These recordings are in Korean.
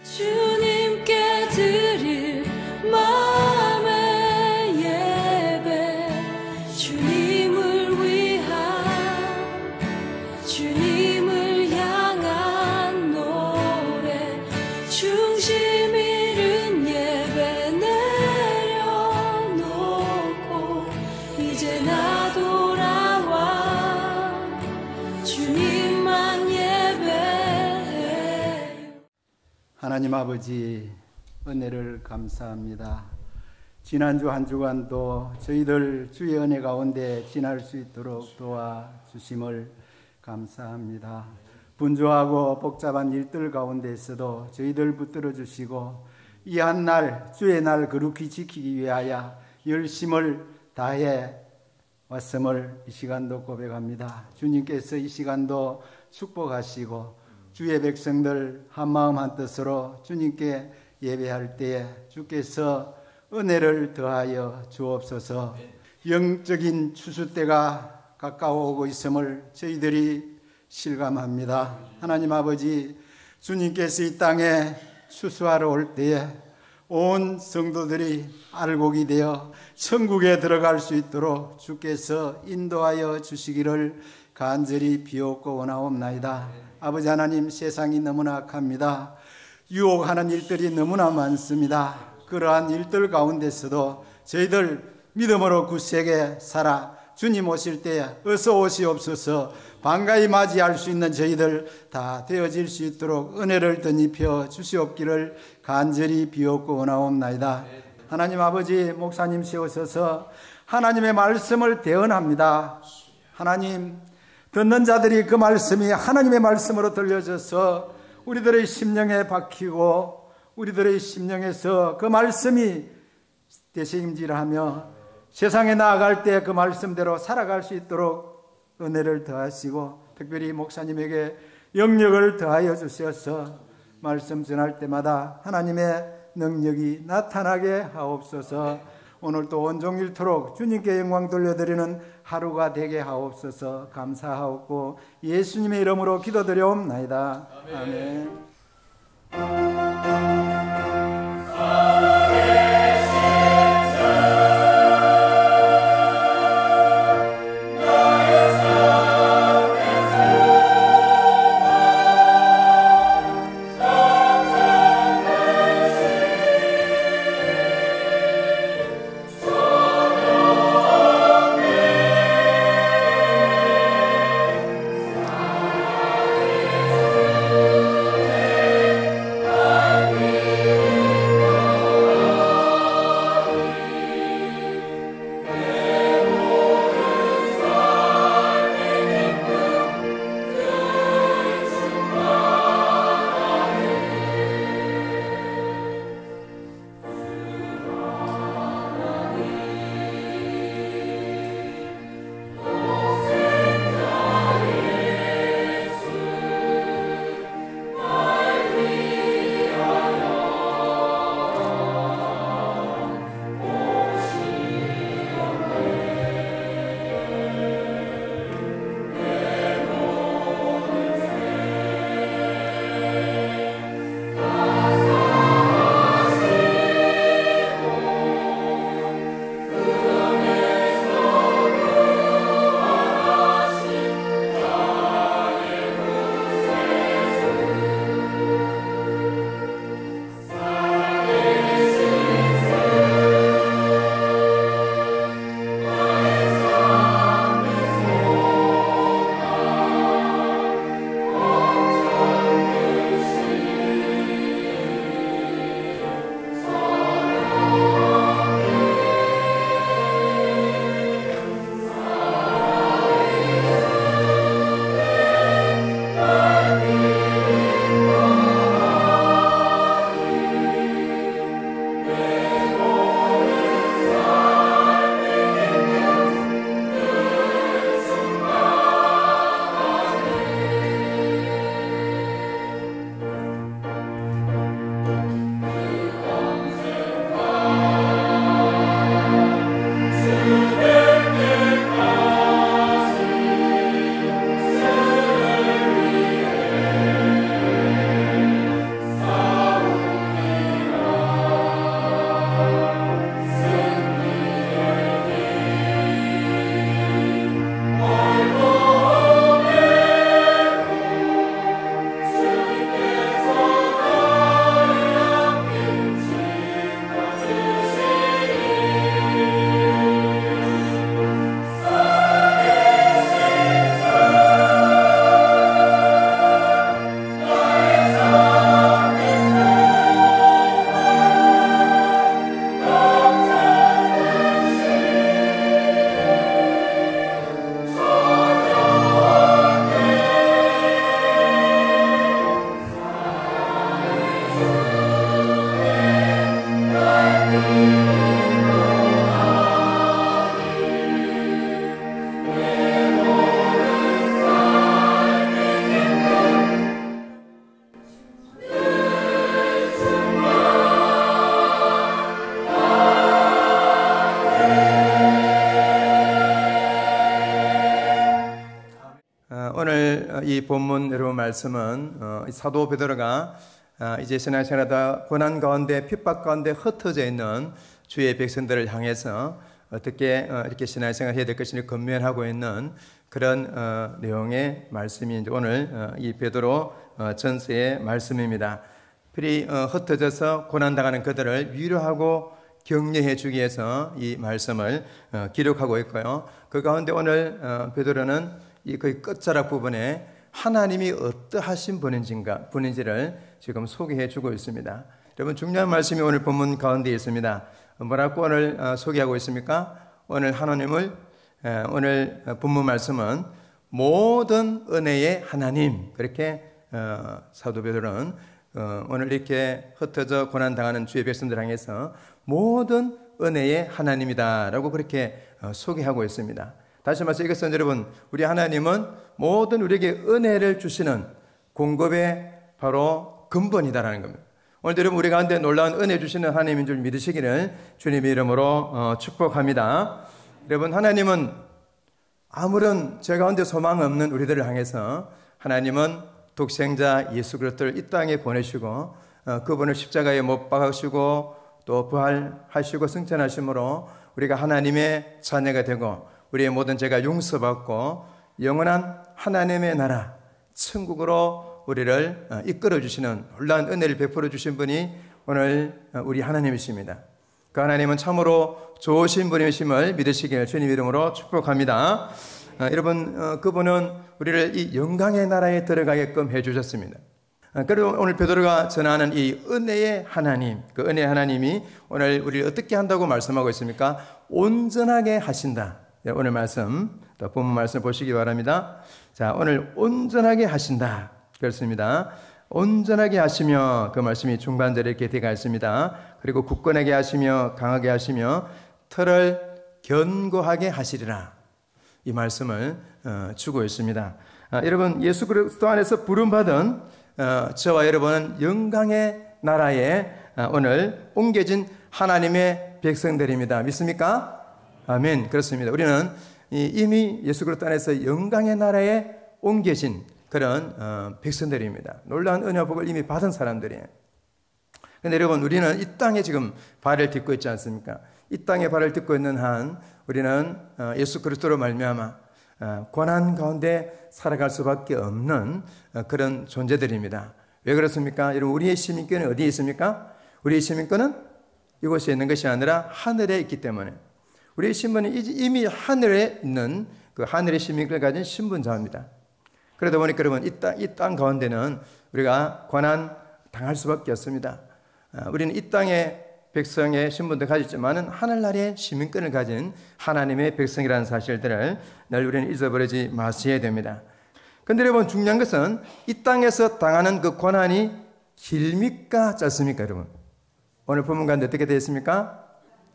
주님께 드릴 마음의 예배, 주님을 위한, 주님을 향한 노래, 중심 잃은 예배 내려놓고 이제 나 돌아와 주님만 예배해. 하나님 아버지, 은혜를 감사합니다. 지난주 한 주간도 저희들 주의 은혜 가운데 지날 수 있도록 도와주심을 감사합니다. 분주하고 복잡한 일들 가운데서도 저희들 붙들어 주시고 이 한 날, 주의 날 거룩히 지키기 위하여 열심을 다해 왔음을 이 시간도 고백합니다. 주님께서 이 시간도 축복하시고 주의 백성들 한마음 한뜻으로 주님께 예배할 때에 주께서 은혜를 더하여 주옵소서. 영적인 추수 때가 가까워오고 있음을 저희들이 실감합니다. 하나님 아버지, 주님께서 이 땅에 추수하러 올 때에 온 성도들이 알곡이 되어 천국에 들어갈 수 있도록 주께서 인도하여 주시기를 간절히 비옵고 원하옵나이다. 아버지 하나님, 세상이 너무나 악합니다. 유혹하는 일들이 너무나 많습니다. 그러한 일들 가운데서도 저희들 믿음으로 굳세게 살아 주님 오실 때 어서 오시옵소서 반가이 맞이할 수 있는 저희들 다 되어질 수 있도록 은혜를 덧입혀 주시옵기를 간절히 비옵고 원하옵나이다. 하나님 아버지, 목사님 세우셔서 하나님의 말씀을 대언합니다. 하나님, 듣는 자들이 그 말씀이 하나님의 말씀으로 들려져서 우리들의 심령에 박히고 우리들의 심령에서 그 말씀이 되새김질하며 세상에 나아갈 때 그 말씀대로 살아갈 수 있도록 은혜를 더하시고 특별히 목사님에게 영역을 더하여 주셔서 말씀 전할 때마다 하나님의 능력이 나타나게 하옵소서. 오늘도 온종일토록 주님께 영광 돌려드리는 하루가 되게 하옵소서. 감사하옵고 예수님의 이름으로 기도드려옵나이다. 아멘. 본문 여러분 말씀은 사도 베드로가 이제 신앙생활하다 고난 가운데 핍박 가운데 흩어져 있는 주의 백성들을 향해서 어떻게 이렇게 신앙생활 해야 될 것인지 권면하고 있는 그런 내용의 말씀이 이제 오늘 이 베드로 전서의 말씀입니다. 필히 흩어져서 고난당하는 그들을 위로하고 격려해 주기 위해서 이 말씀을 기록하고 있고요. 그 가운데 오늘 베드로는 이 거의 끝자락 부분에 하나님이 어떠하신 분인지를 지금 소개해 주고 있습니다. 여러분 중요한 말씀이 오늘 본문 가운데 있습니다. 뭐라고 오늘 소개하고 있습니까? 오늘 하나님을 오늘 본문 말씀은 모든 은혜의 하나님, 그렇게 사도 베드로는 오늘 이렇게 흩어져 고난당하는 주의 백성들 향해서 모든 은혜의 하나님이다라고 그렇게 소개하고 있습니다. 다시 말해서 이것은 여러분, 우리 하나님은 모든 우리에게 은혜를 주시는 공급의 바로 근본이다라는 겁니다. 오늘 여러분 우리 가운데 놀라운 은혜 주시는 하나님인 줄 믿으시기를 주님의 이름으로 축복합니다. 여러분, 하나님은 아무런 죄 가운데 소망 없는 우리들을 향해서 하나님은 독생자 예수 그리스도를 이 땅에 보내시고 그분을 십자가에 못 박으시고 또 부활하시고 승천하심으로 우리가 하나님의 자녀가 되고 우리의 모든 죄가 용서받고 영원한 하나님의 나라 천국으로 우리를 이끌어 주시는 놀라운 은혜를 베풀어 주신 분이 오늘 우리 하나님이십니다. 그 하나님은 참으로 좋으신 분이심을 믿으시길 주님 이름으로 축복합니다. 여러분, 그분은 우리를 이 영광의 나라에 들어가게끔 해주셨습니다. 그리고 오늘 베드로가 전하는 이 은혜의 하나님, 그 은혜의 하나님이 오늘 우리를 어떻게 한다고 말씀하고 있습니까? 온전하게 하신다. 오늘 말씀, 또 본문 말씀 보시기 바랍니다. 자, 오늘 온전하게 하신다. 그렇습니다. 온전하게 하시며, 그 말씀이 중반절에 이렇게 들어가 있습니다. 그리고 굳건하게 하시며 강하게 하시며 털을 견고하게 하시리라. 이 말씀을 주고 있습니다. 여러분, 예수 그리스도 안에서 부름받은 저와 여러분은 영광의 나라에 오늘 옮겨진 하나님의 백성들입니다. 믿습니까? 아멘. 그렇습니다. 우리는 이미 예수 그리스도 안에서 영광의 나라에 옮겨진 그런 백성들입니다. 놀라운 은혜와 복을 이미 받은 사람들이에요. 그런데 여러분, 우리는 이 땅에 지금 발을 딛고 있지 않습니까? 이 땅에 발을 딛고 있는 한 우리는 예수 그리스도로 말미암아 고난 가운데 살아갈 수밖에 없는 그런 존재들입니다. 왜 그렇습니까? 여러분, 우리의 시민권은 어디에 있습니까? 우리의 시민권은 이곳에 있는 것이 아니라 하늘에 있기 때문에 우리의 신분은 이미 하늘에 있는 그 하늘의 시민권을 가진 신분자입니다. 그러다 보니까 여러분, 이 땅 가운데는 우리가 고난 당할 수밖에 없습니다. 우리는 이 땅의 백성의 신분도 가졌지만은 하늘나라의 시민권을 가진 하나님의 백성이라는 사실들을 늘 우리는 잊어버리지 마셔야 됩니다. 그런데 여러분, 중요한 것은 이 땅에서 당하는 그 고난이 길입니까 짧습니까? 여러분, 오늘 본문 가운데 어떻게 되어 있습니까?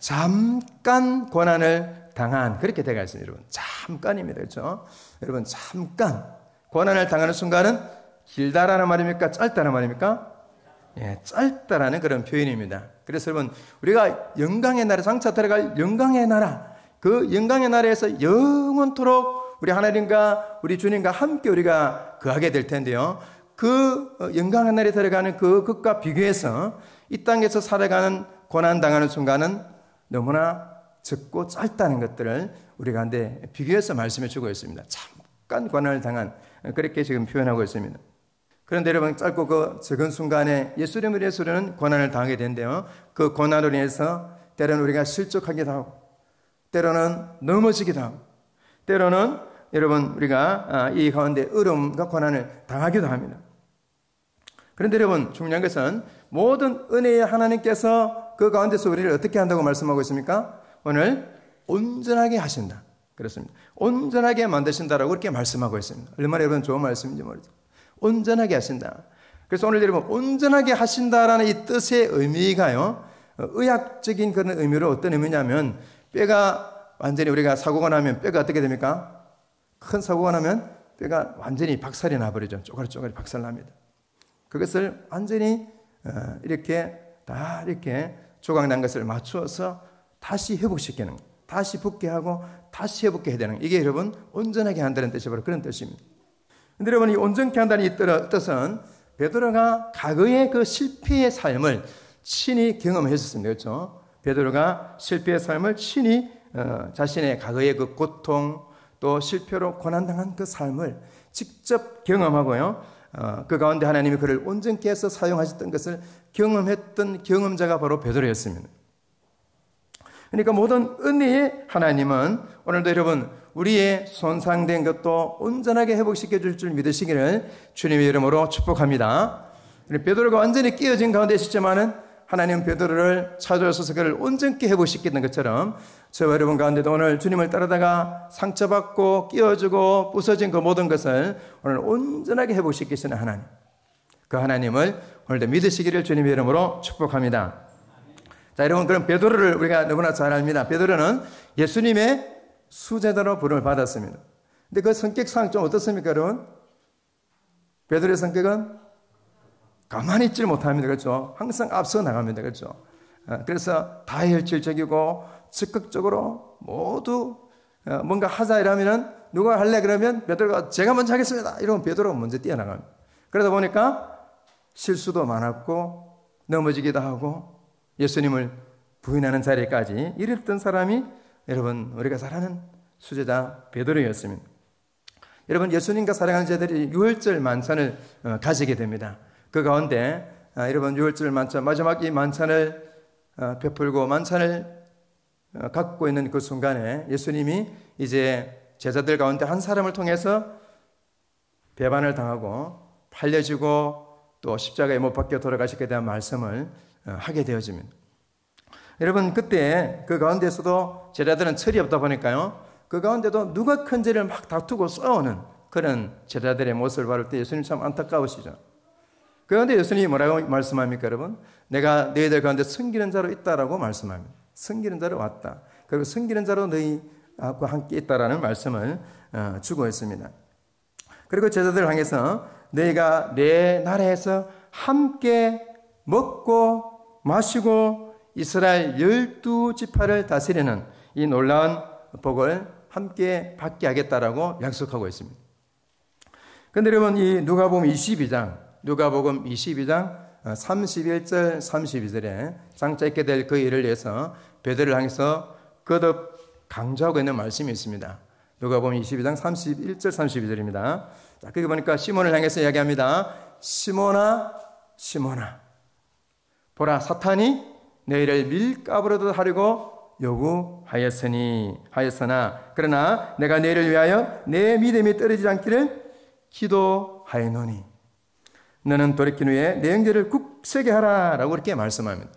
잠깐 고난을 당한, 그렇게 되어 있습니다. 여러분, 잠깐입니다. 그렇죠? 여러분, 잠깐 고난을 당하는 순간은 길다라는 말입니까? 짧다는 말입니까? 예, 짧다라는 그런 표현입니다. 그래서 여러분, 우리가 영광의 나라, 장차 들어갈 영광의 나라, 그 영광의 나라에서 영원토록 우리 하나님과 우리 주님과 함께 우리가 거하게 될 텐데요. 그 영광의 나라에 들어가는 그 것과 비교해서 이 땅에서 살아가는 고난 당하는 순간은 너무나 적고 짧다는 것들을 우리 가운데 비교해서 말씀해 주고 있습니다. 잠깐 고난을 당한, 그렇게 지금 표현하고 있습니다. 그런데 여러분, 짧고 그 적은 순간에 예수님을 위해서 우리는 고난을 당하게 된대요. 그 고난으로 인해서 때로는 우리가 실족하기도 하고, 때로는 넘어지기도 하고, 때로는 여러분 우리가 이 가운데 어려움과 고난을 당하기도 합니다. 그런데 여러분, 중요한 것은 모든 은혜의 하나님께서 그 가운데서 우리를 어떻게 한다고 말씀하고 있습니까? 오늘 온전하게 하신다. 그렇습니다. 온전하게 만드신다라고 그렇게 말씀하고 있습니다. 얼마나 여러분 좋은 말씀인지 모르죠. 온전하게 하신다. 그래서 오늘 여러분, 온전하게 하신다라는 이 뜻의 의미가요, 의학적인 그런 의미로 어떤 의미냐면, 뼈가 완전히 우리가 사고가 나면 뼈가 어떻게 됩니까? 큰 사고가 나면 뼈가 완전히 박살이 나버리죠. 쪼가리 박살납니다. 그것을 완전히 이렇게 다 이렇게 조각난 것을 맞추어서 다시 회복시키는, 다시 붙게 하고 다시 회복해 되는, 이게 여러분 온전하게 한다는 뜻이 바로 그런 뜻입니다. 근데 여러분, 이 온전케 한다는 이 뜻은 베드로가 과거의 그 실패의 삶을 친히 경험했었습니다. 그렇죠? 베드로가 실패의 삶을 친히 자신의 과거의 그 고통, 또 실패로 고난당한 그 삶을 직접 경험하고요. 그 가운데 하나님이 그를 온전케 해서 사용하셨던 것을 경험했던 경험자가 바로 베드로였습니다. 그러니까 모든 은혜의 하나님은 오늘도 여러분 우리의 손상된 것도 온전하게 회복시켜 줄 줄 믿으시기를 주님의 이름으로 축복합니다. 베드로가 완전히 깨어진 가운데 있었지만은 하나님은 베드로를 찾아오셔서 그를 온전케 회복시키는 것처럼 저와 여러분 가운데도 오늘 주님을 따르다가 상처받고 끼어지고 부서진 그 모든 것을 오늘 온전하게 회복시키시는 하나님, 그 하나님을 오늘도 믿으시기를 주님의 이름으로 축복합니다. 자, 여러분, 그럼 베드로를 우리가 너무나 잘 압니다. 베드로는 예수님의 수제자로 부름을 받았습니다. 근데 그 성격상 좀 어떻습니까, 여러분? 베드로의 성격은 가만히 있질 못합니다. 그렇죠? 항상 앞서 나갑니다. 그렇죠? 그래서 다혈질적이고 적극적으로 모두 뭔가 하자 이러면은 누가 할래 그러면 베드로가 제가 먼저 하겠습니다. 이러면 베드로가 먼저 뛰어나갑니다. 그러다 보니까 실수도 많았고 넘어지기도 하고 예수님을 부인하는 자리까지 이랬던 사람이 여러분 우리가 잘 아는 수제자 베드로였습니다. 여러분, 예수님과 사랑하는 자들이 유월절 만찬을 가지게 됩니다. 그 가운데 여러분 유월절 만찬, 마지막 이 만찬을 베풀고 만찬을 갖고 있는 그 순간에 예수님이 이제 제자들 가운데 한 사람을 통해서 배반을 당하고 팔려지고 또 십자가에 못 박혀 돌아가시게 대한 말씀을 하게 되어집니다. 여러분, 그때 그 가운데서도 제자들은 철이 없다 보니까요, 그 가운데도 누가 큰지를 막 다투고 싸우는 그런 제자들의 모습을 볼 때 예수님 참 안타까우시죠. 그런데 예수님이 뭐라고 말씀합니까, 여러분? 내가 너희들 가운데 섬기는 자로 있다라고 말씀합니다. 섬기는 자로 왔다. 그리고 섬기는 자로 너희하고 함께 있다라는 말씀을 주고 있습니다. 그리고 제자들을 향해서 너희가 내 나라에서 함께 먹고 마시고 이스라엘 12지파를 다스리는 이 놀라운 복을 함께 받게 하겠다라고 약속하고 있습니다. 그런데 여러분, 이 누가복음 22장 31절 32절에 장차 있게 될 그 일을 위해서 베드로를 향해서 거듭 강조하고 있는 말씀이 있습니다. 누가복음 22장 31절 32절입니다. 자, 거기 보니까 시몬을 향해서 이야기합니다. 시몬아, 시몬아, 보라, 사탄이 너희를 밀가부르듯 하려고 요구하였으나 그러나 내가 너희를 위하여 내 믿음이 떨어지지 않기를 기도하였노니 너는 돌이킨 후에 내 형제를 굳세게 하라 라고 이렇게 말씀합니다.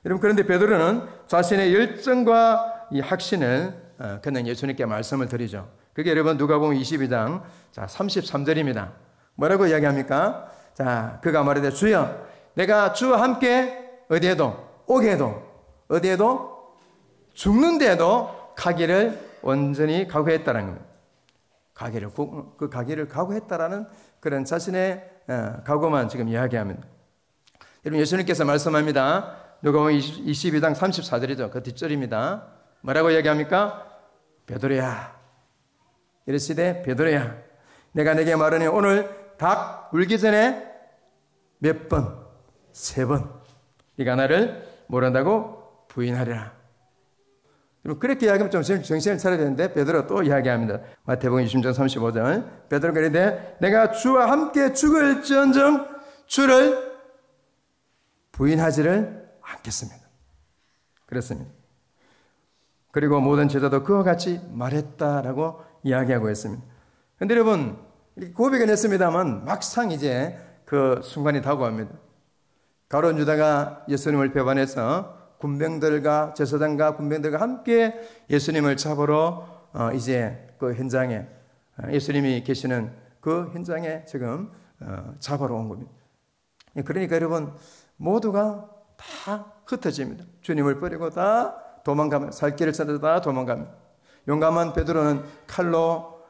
여러분, 그런데 베드로는 자신의 열정과 이 확신을 그는 예수님께 말씀을 드리죠. 그게 여러분 누가복음 22장 33절입니다. 뭐라고 이야기합니까? 자, 그가 말하되 주여, 내가 주와 함께 어디에도 오게도 어디에도 죽는 데에도 가기를 온전히 각오했다는 겁니다. 그 가기를 각오했다라는 그런 자신의 각오만 지금 이야기합니다. 여러분, 예수님께서 말씀합니다. 누가복음 22장 34절이죠. 그 뒷절입니다. 뭐라고 이야기합니까? 베드로야, 이르시되 베드로야, 내가 내게 말하니 오늘 닭 울기 전에 몇 번? 3번 네가 나를 모른다고 부인하리라. 그렇게 이야기하면 좀 정신을 차려야 되는데 베드로가 또 이야기합니다. 마태복음 20장 35절 베드로가 이르되 내가 주와 함께 죽을지언정 주를 부인하지를 않겠습니다. 그랬습니다. 그리고 모든 제자도 그와 같이 말했다라고 이야기하고 있습니다. 그런데 여러분, 고백은 했습니다만 막상 이제 그 순간이 다가옵니다. 가룟 유다가 예수님을 배반해서 군병들과 제사장과 군병들과 함께 예수님을 잡으러 이제 그 현장에, 예수님이 계시는 그 현장에 지금 잡으러 온 겁니다. 그러니까 여러분, 모두가 다 흩어집니다. 주님을 버리고 다 도망가면, 살 길을 찾아서 다 도망갑니다. 용감한 베드로는 칼로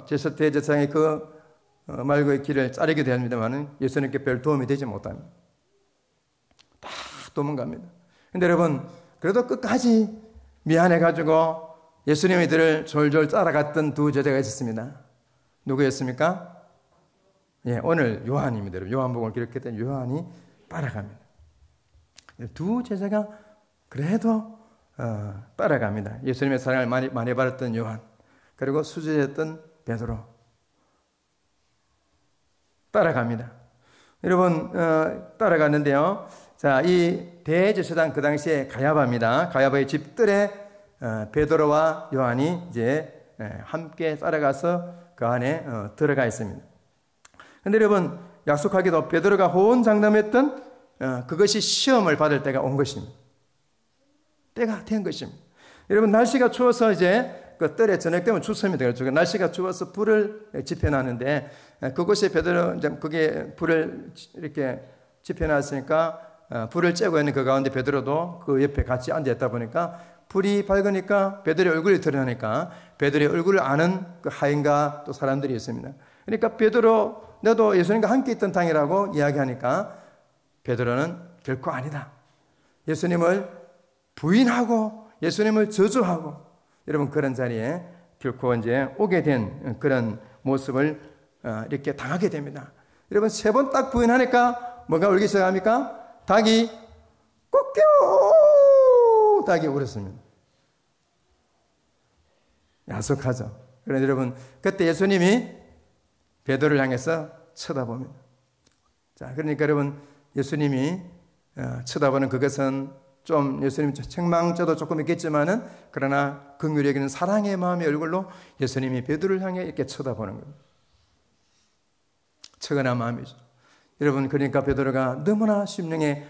대제사장의 그 말고의 길을 자르기도 합니다만 예수님께 별 도움이 되지 못합니다. 다 도망갑니다. 근데 여러분, 그래도 끝까지 미안해가지고 예수님의 들을 졸졸 따라갔던 두 제자가 있었습니다. 누구였습니까? 예, 오늘 요한입니다. 요한복음을 기록했던 요한이 따라갑니다. 두 제자가 그래도 따라갑니다. 예수님의 사랑을 많이 받았던 요한, 그리고 수제였던 베드로 따라갑니다. 여러분 따라갔는데요. 자, 이 대제사장 그 당시에 가야바입니다. 가야바의 집들에 베드로와 요한이 이제 함께 따라가서 그 안에 들어가 있습니다. 그런데 여러분 약속하기도 베드로가 호언장담했던 그것이 시험을 받을 때가 온 것입니다. 때가 된 것입니다. 여러분 날씨가 추워서 이제 그 뜰에 저녁 되면 춥습니다. 그렇죠. 날씨가 추워서 불을 지펴놨는데 그곳에 베드로 이제 그게 불을 이렇게 지펴놨으니까 불을 쬐고 있는 그 가운데 베드로도 그 옆에 같이 앉아 있다 보니까 불이 밝으니까 베드로의 얼굴이 드러나니까 베드로의 얼굴을 아는 그 하인과 또 사람들이 있습니다. 그러니까 베드로 너도 예수님과 함께 있던 당이라고 이야기하니까 베드로는 결코 아니다. 예수님을 부인하고 예수님을 저주하고 여러분 그런 자리에 결코 이제 오게 된 그런 모습을 이렇게 당하게 됩니다. 여러분 3번 딱 부인하니까 뭐가 울기 시작합니까? 닭이 꾹겨 닭이 울었습니다. 야속하죠. 그런데 여러분 그때 예수님이 베드로를 향해서 쳐다봅니다. 자, 그러니까 여러분 예수님이 쳐다보는 그것은 좀 예수님 책망자도 조금 있겠지만은 그러나 긍휼히 여기는 사랑의 마음의 얼굴로 예수님이 베드로를 향해 이렇게 쳐다보는 겁니다. 처근한 마음이죠. 여러분 그러니까 베드로가 너무나 심령에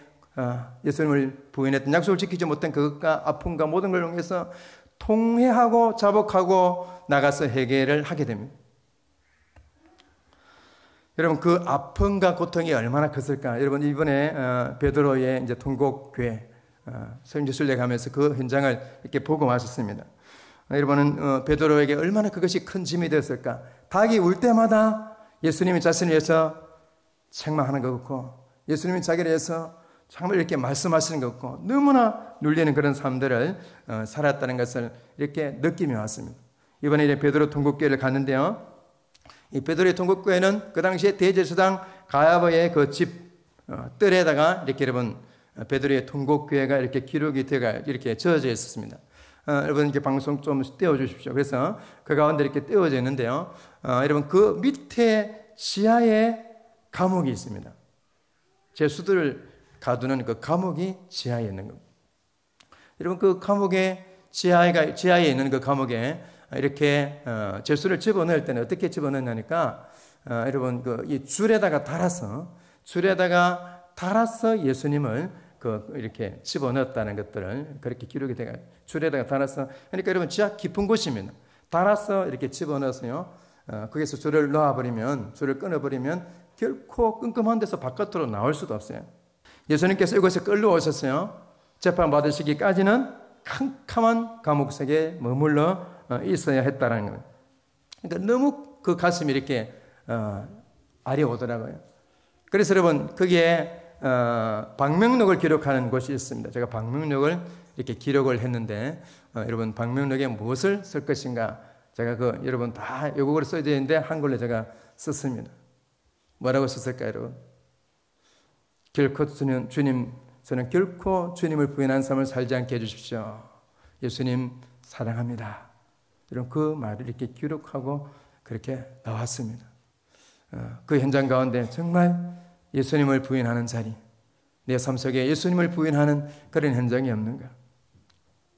예수님을 부인했던 약속을 지키지 못한 그것과 아픔과 모든 걸 통해서 통회하고 자복하고 나가서 회개를 하게 됩니다. 여러분 그 아픔과 고통이 얼마나 컸을까? 여러분 이번에 베드로의 이제 통곡교회 성지순례 가면서 그 현장을 이렇게 보고 왔었습니다. 여러분은 베드로에게 얼마나 그것이 큰 짐이 되었을까? 닭이 울 때마다 예수님이 자신을 위해서 책망하는 것 같고 예수님이 자기를 위해서 정말 이렇게 말씀하시는 것 같고 너무나 눌리는 그런 삶들을 살았다는 것을 이렇게 느끼며 왔습니다. 이번에 이제 베드로 통곡교회를 갔는데요. 이 베드로의 통곡교회는 그 당시에 대제사장 가야바의 그 집 뜰에다가 이렇게 여러분 베드로의 통곡교회가 이렇게 기록이 되가 이렇게 지어져 있었습니다. 여러분 이렇게 방송 좀 떼어주십시오. 그래서 그 가운데 이렇게 떼어져 있는데요. 여러분 그 밑에 지하에 감옥이 있습니다. 죄수들을 가두는 그 감옥이 지하에 있는 겁니다. 여러분 그 감옥에 지하에 있는 그 감옥에 이렇게 죄수를 집어넣을 때는 어떻게 집어넣냐니까 여러분 그 이 줄에다가 달아서 예수님을 이렇게 집어넣었다는 것들을 그렇게 기록이 돼가 줄에다가 달아서 그러니까 여러분 지하 깊은 곳입니다. 달아서 이렇게 집어넣어서요. 거기서 줄을 줄을 끊어버리면 결코 끔끔한 데서 바깥으로 나올 수도 없어요. 예수님께서 이곳에 끌려오셨어요. 재판 받으시기까지는 캄캄한 감옥 속에 머물러 있어야 했다는 거예요. 그러니까 너무 그 가슴이 이렇게 아려오더라고요. 그래서 여러분 거기에 방명록을 기록하는 곳이 있습니다. 제가 방명록을 이렇게 기록을 했는데 여러분 방명록에 무엇을 쓸 것인가 제가 여러분 다 외국어로 써야 되는데 한글로 제가 썼습니다. 뭐라고 썼을까요, 여러분? 결코 저는 결코 주님을 부인한 삶을 살지 않게 해주십시오. 예수님 사랑합니다. 이런 그 말을 이렇게 기록하고 그렇게 나왔습니다. 그 현장 가운데 정말 예수님을 부인하는 자리, 내 삶 속에 예수님을 부인하는 그런 현장이 없는가?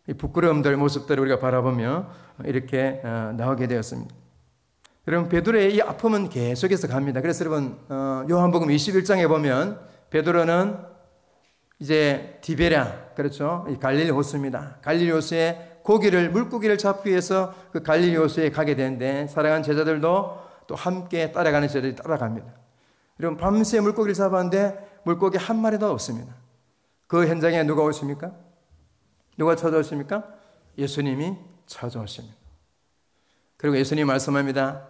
이 부끄러움들 모습들을 우리가 바라보며 이렇게 나오게 되었습니다. 여러분 베드로의 이 아픔은 계속해서 갑니다. 그래서 여러분 요한복음 21장에 보면 베드로는 이제 디베랴, 그렇죠? 갈릴리 호수입니다. 갈릴리 호수에 물고기를 잡기 위해서 그 갈릴리 호수에 가게 되는데 사랑하는 제자들도 또 함께 따라가는 제자들이 따라갑니다. 여러분 밤새 물고기를 잡았는데 물고기 한 마리도 없습니다. 그 현장에 누가 오십니까? 누가 찾아오십니까? 예수님이 찾아오십니다. 그리고 예수님이 말씀합니다.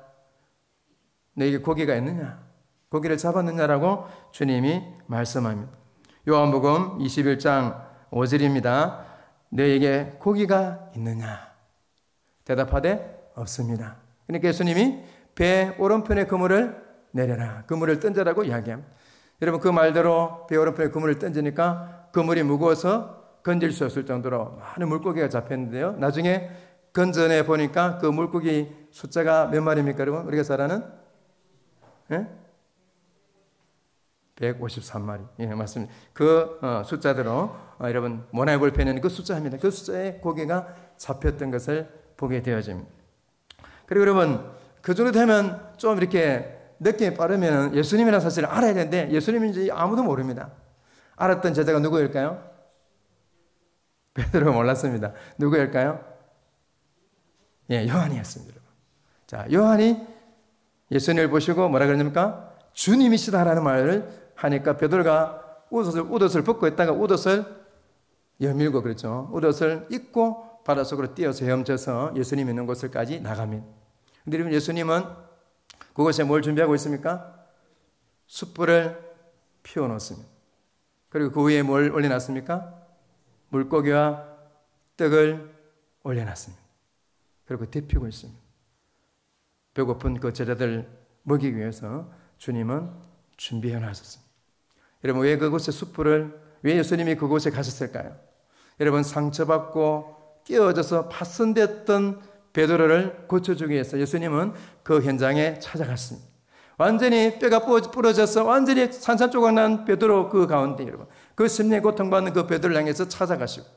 너에게 고기가 있느냐? 고기를 잡았느냐라고 주님이 말씀합니다. 요한복음 21장 5절입니다. 너에게 고기가 있느냐? 대답하되 없습니다. 그러니까 예수님이 배 오른편에 그물을 내려라. 그물을 던져라고 이야기합니다. 여러분 그 말대로 배 오른편에 그물을 던지니까 그물이 무거워서 건질 수 없을 정도로 많은 물고기가 잡혔는데요. 나중에 건져내 보니까 그 물고기 숫자가 몇 마리입니까, 여러분? 우리가 잘 아는? 153마리. 예, 맞습니다. 그 숫자대로 여러분 모나의 볼펜에는 그 숫자입니다. 그 숫자에 고기가 잡혔던 것을 보게 되어집니다. 그리고 여러분 그 정도 되면 좀 이렇게 느낌이 빠르면 예수님이라는 사실을 알아야 되는데 예수님인지 아무도 모릅니다. 알았던 제자가 누구일까요? 베드로가 몰랐습니다. 누구일까요? 예, 요한이었습니다. 자, 요한이 예수님을 보시고 뭐라 그러십니까? 주님이시다라는 말을 하니까 베드로가 옷을 벗고 있다가 옷을 여밀고 그렇죠. 옷을 입고 바닷속으로 뛰어서 헤엄쳐서 예수님 있는 곳을까지 나갑니다. 근데 여러분 예수님은 그곳에 뭘 준비하고 있습니까? 숯불을 피워놓습니다. 그리고 그 위에 뭘 올려놨습니까? 물고기와 떡을 올려놨습니다. 그리고 데피고 있습니다. 배고픈 그 제자들 먹이기 위해서 주님은 준비해 놨었습니다. 여러분 왜 그곳에 숯불을 왜 예수님이 그곳에 가셨을까요? 여러분 상처받고 끼어져서 파손됐던 베드로를 고쳐주기 위해서 예수님은 그 현장에 찾아갔습니다. 완전히 뼈가 부러져서 완전히 산산조각난 베드로 그 가운데 여러분 그 심령에 고통받는 그 베드로를 향해서 찾아가시고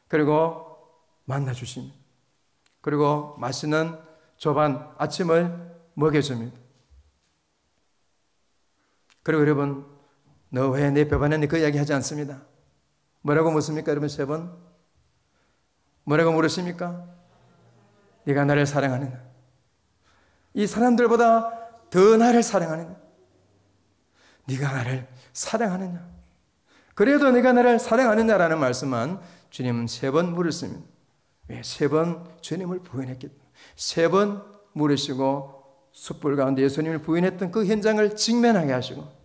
그리고 만나주십니다. 그리고 맛있는 조반 아침을 먹여줍니다. 그리고 여러분 너 왜 내 배반했니? 그 이야기 하지 않습니다. 뭐라고 묻습니까? 여러분 세 번 뭐라고 물으십니까? 네가 나를 사랑하느냐? 이 사람들보다 더 나를 사랑하느냐? 네가 나를 사랑하느냐? 그래도 네가 나를 사랑하느냐라는 말씀만 주님은 세 번 물으십니다. 왜? 세 번 주님을 부인했기 때문에 세 번 물으시고 숯불 가운데 예수님을 부인했던 그 현장을 직면하게 하시고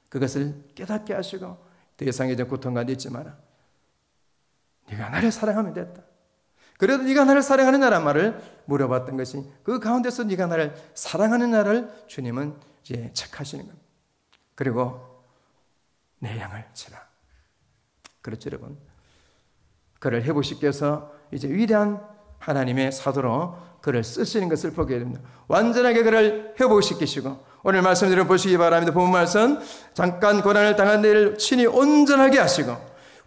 그것을 깨닫게 하시고 더 이상 이제 고통 가운데 있지 마라. 네가 나를 사랑하면 됐다. 그래도 네가 나를 사랑하느냐라는 말을 물어봤던 것이 그 가운데서 네가 나를 사랑하느냐를 주님은 이제 체크하시는 겁니다. 그리고 내 양을 치라. 그렇죠 여러분. 그를 회복시켜서 이제 위대한 하나님의 사도로 그를 쓰시는 것을 보게 됩니다. 완전하게 그를 회복시키시고 오늘 말씀드려 보시기 바랍니다. 본 말씀 잠깐 고난을 당한 데를 친히 온전하게 하시고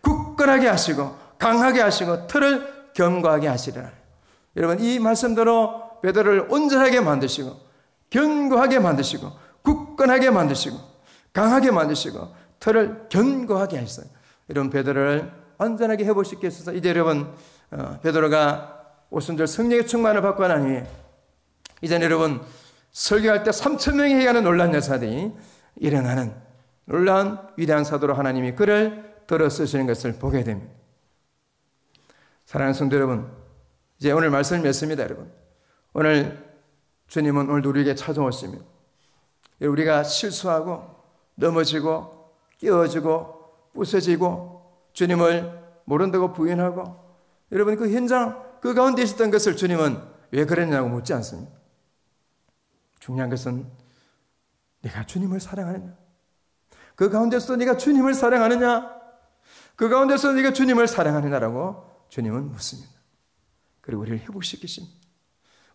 굳건하게 하시고 강하게 하시고 틀을 견고하게 하시리라. 여러분 이 말씀대로 베드로를 온전하게 만드시고 견고하게 만드시고 굳건하게 만드시고 강하게 만드시고 틀을 견고하게 하셨어요. 여러분 베드로를 완전하게 회복시켜 주셔서 이제 여러분 베드로가 오순절 성령의 충만을 받고 난 후에 이제는 여러분 설교할 때 3,000명이 해가는 놀라운 역사들이 일어나는 놀라운 위대한 사도로 하나님이 그를 들어 쓰시는 것을 보게 됩니다. 사랑하는 성도 여러분, 이제 오늘 말씀을 맺습니다. 여러분 오늘 주님은 오늘 우리에게 찾아오십니다. 우리가 실수하고 넘어지고 끼어지고 부서지고 주님을 모른다고 부인하고 여러분 그 현장 그 가운데 있었던 것을 주님은 왜 그랬냐고 묻지 않습니다. 중요한 것은 네가 주님을 사랑하느냐? 그 가운데서 네가 주님을 사랑하느냐? 그 가운데서 네가 주님을 사랑하느냐라고 주님은 묻습니다. 그리고 우리를 회복시키십니다.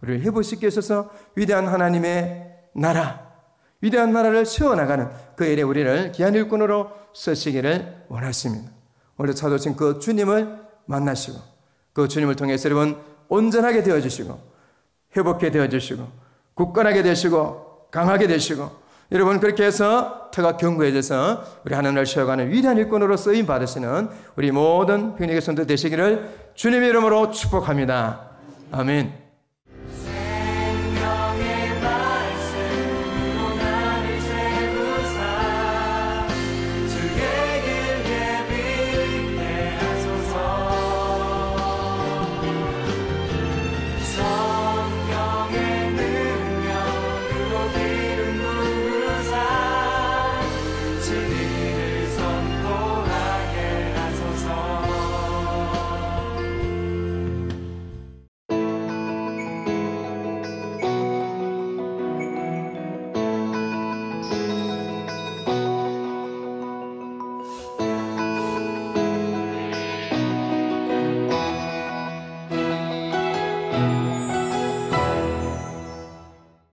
우리를 회복시키셔서 위대한 하나님의 나라, 위대한 나라를 세워나가는 그 일에 우리를 귀한 일꾼으로 쓰시기를 원하십니다. 오늘 찾아오신 그 주님을 만나시고 그 주님을 통해서 여러분 온전하게 되어주시고 회복해 되어주시고 굳건하게 되시고 강하게 되시고 여러분 그렇게 해서 터가 견고해져서 우리 하나님을 세워가는 위대한 일꾼으로 쓰임 받으시는 우리 모든 형제의 성도 되시기를 주님의 이름으로 축복합니다. 아멘.